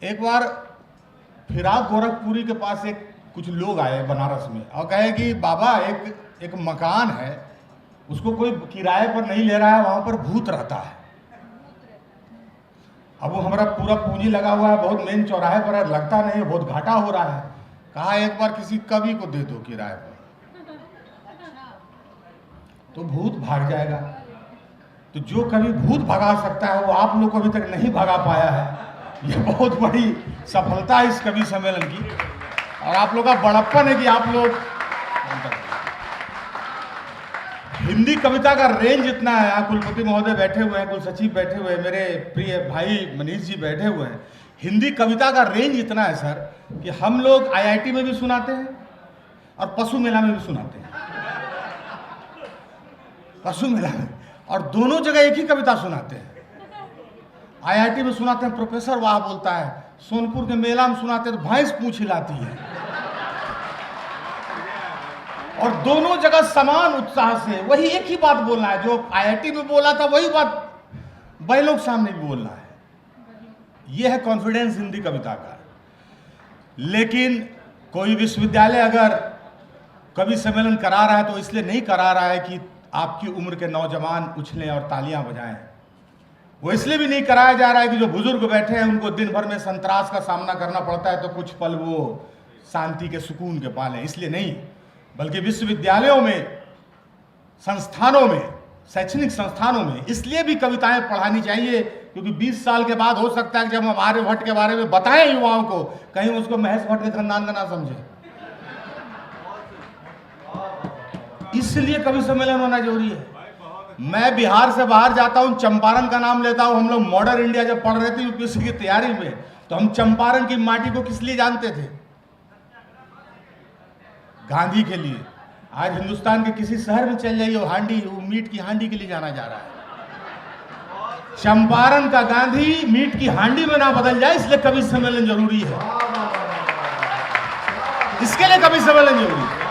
एक बार फिराक गोरखपुरी के पास कुछ लोग आए बनारस में और कहे कि बाबा एक मकान है, उसको कोई किराए पर नहीं ले रहा है, वहाँ पर भूत रहता है। अब वो हमारा पूरा पूंजी लगा हुआ है, बहुत मेन चौराहे पर है, लगता नहीं है, बहुत घाटा हो रहा है। कहा एक बार किसी कवि को दे दो किराए पर, तो भूत भाग जाएगा। तो जो कभी भूत भगा सकता है वो आप लोग को अभी तक नहीं भगा पाया है। ये बहुत बड़ी सफलता है इस कवि सम्मेलन की, और आप लोग का बड़प्पन है कि आप लोग हिंदी कविता का रेंज इतना है। यहाँ कुलपति महोदय बैठे हुए हैं, कुल सचिव बैठे हुए हैं, मेरे प्रिय भाई मनीष जी बैठे हुए हैं। हिंदी कविता का रेंज इतना है सर कि हम लोग IIT में भी सुनाते हैं और पशु मेला में भी सुनाते हैं। पशु मेला में, और दोनों जगह एक ही कविता सुनाते हैं। IIT में सुनाते हैं प्रोफेसर वाह बोलता है, सोनपुर के मेला में सुनाते हैं तो भैंस पूंछ हिलाती है। और दोनों जगह समान उत्साह से वही एक ही बात बोलना है, जो IIT में बोला था वही बात वही लोग सामने भी बोलना है। यह है कॉन्फिडेंस हिंदी कविता का। लेकिन कोई विश्वविद्यालय अगर कवि सम्मेलन करा रहा है तो इसलिए नहीं करा रहा है कि आपकी उम्र के नौजवान उछलें और तालियां बजाएं। वो इसलिए भी नहीं कराया जा रहा है कि जो बुजुर्ग बैठे हैं उनको दिन भर में संतरास का सामना करना पड़ता है, तो कुछ पल वो शांति के सुकून के पालें, इसलिए नहीं। बल्कि विश्वविद्यालयों में, संस्थानों में, शैक्षणिक संस्थानों में इसलिए भी कविताएं पढ़ानी चाहिए क्योंकि 20 साल के बाद हो सकता है कि जब हम आर्यभट्ट के बारे में बताएं युवाओं को, कहीं उसको महेश भट्ट के खानदान का ना समझे। इसलिए कवि सम्मेलन होना जरूरी है। मैं बिहार से बाहर जाता हूं, चंपारण का नाम लेता हूं। हम लोग मॉडर्न इंडिया जब पढ़ रहे थे यूपीएससी की तैयारी में, तो हम चंपारण की माटी को किस लिए जानते थे? गांधी के लिए। आज हिंदुस्तान के किसी शहर में चल जाइए, वो मीट की हांडी के लिए जाना जा रहा है। चंपारण का गांधी मीट की हांडी में ना बदल जाए, इसलिए कवि सम्मेलन जरूरी है। इसके लिए कवि सम्मेलन जरूरी है।